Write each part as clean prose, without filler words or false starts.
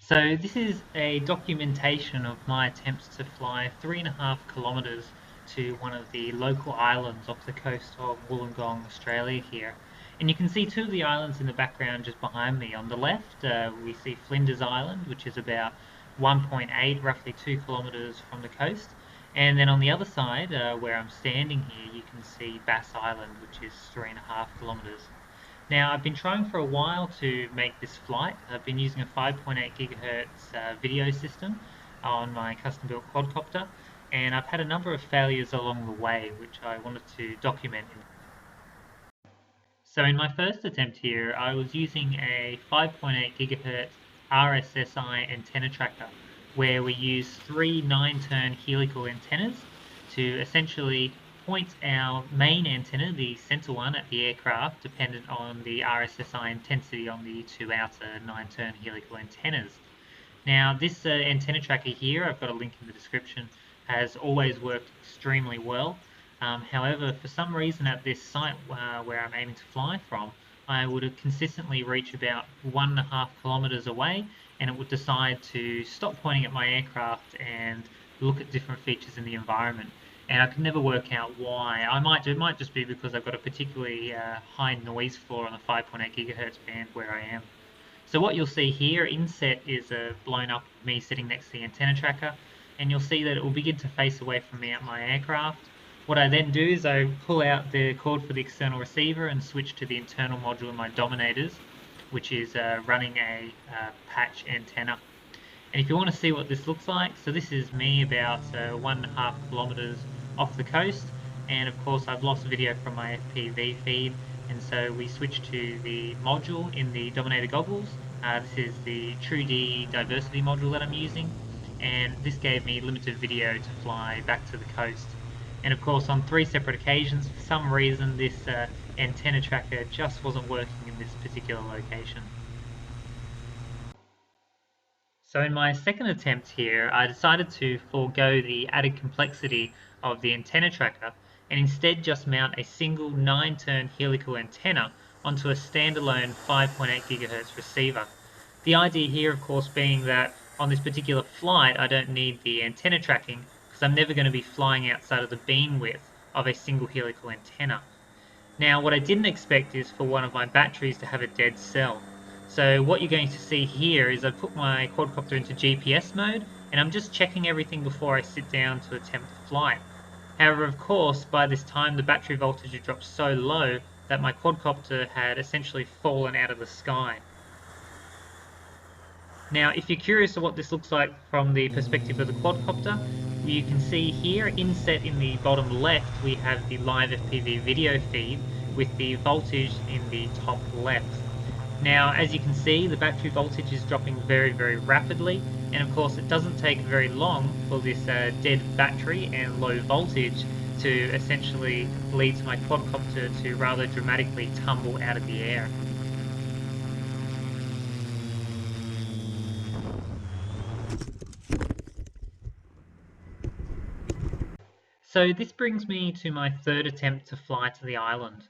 So this is a documentation of my attempts to fly 3.5 kilometres to one of the local islands off the coast of Wollongong, Australia here. And you can see two of the islands in the background just behind me. On the left, we see Flinders Island, which is about 1.8, roughly 2 kilometres from the coast. And then on the other side, where I'm standing here, you can see Bass Island, which is 3.5 kilometres. Now, I've been trying for a while to make this flight. I've been using a 5.8 gigahertz video system on my custom-built quadcopter, and I've had a number of failures along the way, which I wanted to document. So in my first attempt here, I was using a 5.8 gigahertz RSSI antenna tracker, where we use three 9-turn helical antennas to essentially point our main antenna, the center one, at the aircraft, dependent on the RSSI intensity on the two outer 9-turn helical antennas. Now, this antenna tracker here, I've got a link in the description, has always worked extremely well. However, for some reason at this site where I'm aiming to fly from, I would consistently reach about 1.5 kilometers away, and it would decide to stop pointing at my aircraft and look at different features in the environment. And I could never work out why. It might just be because I've got a particularly high noise floor on the 5.8 gigahertz band where I am. So what you'll see here, inset is blown up of me sitting next to the antenna tracker, and you'll see that it will begin to face away from me at my aircraft. What I then do is I pull out the cord for the external receiver and switch to the internal module of my Dominators, which is running a patch antenna. And if you want to see what this looks like, so this is me about 1.5 kilometers off the coast, and of course I've lost video from my FPV feed, and so we switch to the module in the Dominator goggles. This is the TrueD diversity module that I'm using, and this gave me limited video to fly back to the coast. And of course on 3 separate occasions, for some reason this antenna tracker just wasn't working in this particular location. So in my second attempt here, I decided to forego the added complexity of the antenna tracker and instead just mount a single 9-turn helical antenna onto a standalone 5.8 GHz receiver. The idea here, of course, being that on this particular flight, I don't need the antenna tracking because I'm never going to be flying outside of the beam width of a single helical antenna. Now, what I didn't expect is for one of my batteries to have a dead cell. So what you're going to see here is I put my quadcopter into GPS mode, and I'm just checking everything before I sit down to attempt the flight. However, of course, by this time the battery voltage had dropped so low that my quadcopter had essentially fallen out of the sky. Now, if you're curious of what this looks like from the perspective of the quadcopter, you can see here, inset in the bottom left, we have the live FPV video feed with the voltage in the top left. Now, as you can see, the battery voltage is dropping very rapidly, and of course it doesn't take very long for this dead battery and low voltage to essentially lead to my quadcopter to rather dramatically tumble out of the air. So this brings me to my third attempt to fly to the island.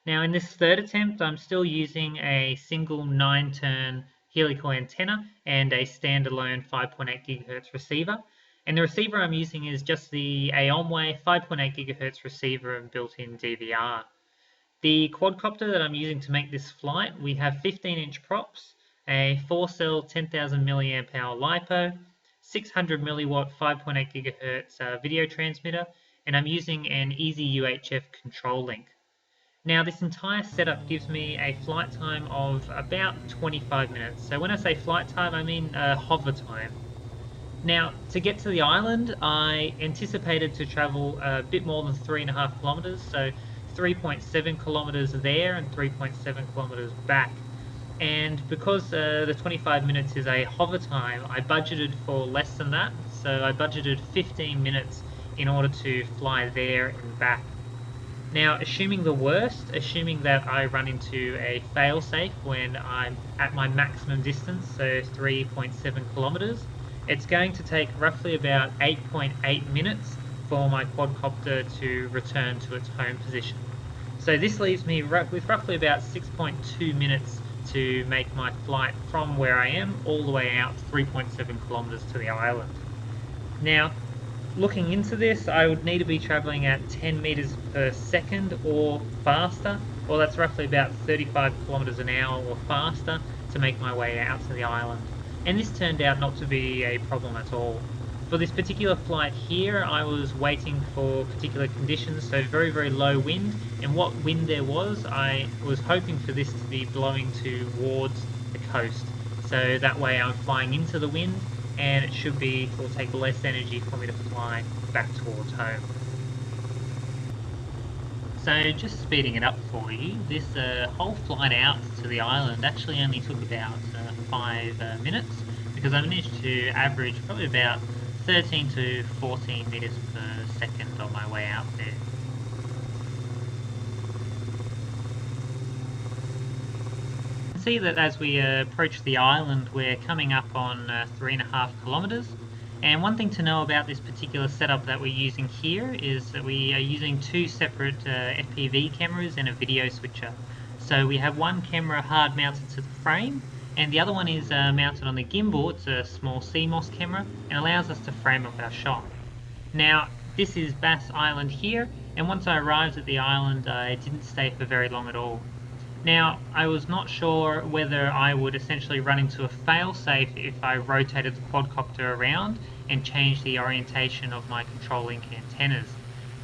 Now in this third attempt, I'm still using a single 9-turn helical antenna and a standalone 5.8 GHz receiver. And the receiver I'm using is just the Aomway 5.8 GHz receiver and built-in DVR. The quadcopter that I'm using to make this flight, we have 15-inch props, a 4-cell 10,000 mAh LiPo, 600 milliwatt 5.8 GHz video transmitter, and I'm using an easy UHF control link. Now this entire setup gives me a flight time of about 25 minutes. So when I say flight time, I mean hover time. Now to get to the island, I anticipated to travel a bit more than 3.5 kilometers, so 3.7 kilometers there and 3.7 kilometers back. And because the 25 minutes is a hover time, I budgeted for less than that. So I budgeted 15 minutes in order to fly there and back. Now, assuming the worst, assuming that I run into a failsafe when I'm at my maximum distance, so 3.7 kilometers, it's going to take roughly about 8.8 minutes for my quadcopter to return to its home position. So this leaves me with roughly about 6.2 minutes to make my flight from where I am all the way out 3.7 kilometers to the island. Now, looking into this, I would need to be traveling at 10 meters per second or faster, or that's roughly about 35 kilometers an hour or faster to make my way out to the island. And this turned out not to be a problem at all. For this particular flight here, I was waiting for particular conditions, so very, very low wind, and what wind there was, I was hoping for this to be blowing towards the coast. So that way I'm flying into the wind, and it will take less energy for me to fly back towards home. So just speeding it up for you, this whole flight out to the island actually only took about 5 minutes, because I managed to average probably about 13 to 14 meters per second on my way out there. See that as we approach the island, we're coming up on 3.5 kilometers. And one thing to know about this particular setup that we're using here is that we are using two separate FPV cameras and a video switcher. So we have one camera hard mounted to the frame, and the other one is mounted on the gimbal. It's a small CMOS camera and allows us to frame up our shot. Now, this is Bass Island here, and once I arrived at the island, I didn't stay for very long at all. Now, I was not sure whether I would essentially run into a fail-safe if I rotated the quadcopter around and changed the orientation of my control link antennas.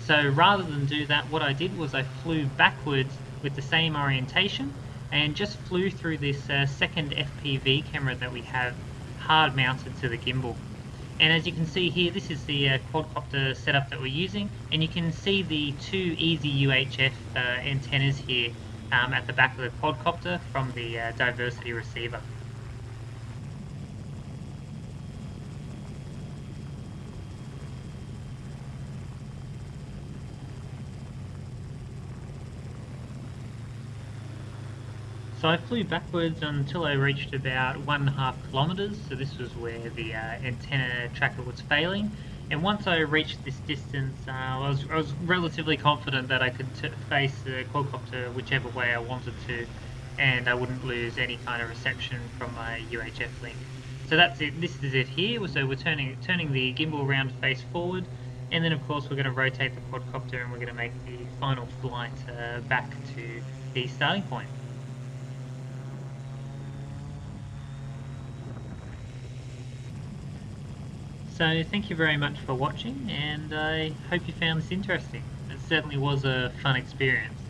So rather than do that, what I did was I flew backwards with the same orientation and just flew through this second FPV camera that we have hard mounted to the gimbal. And as you can see here, this is the quadcopter setup that we're using, and you can see the two easy UHF antennas here at the back of the quadcopter from the diversity receiver. So I flew backwards until I reached about 1.5 kilometers, so this was where the antenna tracker was failing. And once I reached this distance, I was relatively confident that I could face the quadcopter whichever way I wanted to, and I wouldn't lose any kind of reception from my UHF link. So that's it. This is it here. So we're turning the gimbal around face forward, and then of course we're going to rotate the quadcopter, and we're going to make the final flight back to the starting point. So thank you very much for watching, and I hope you found this interesting. It certainly was a fun experience.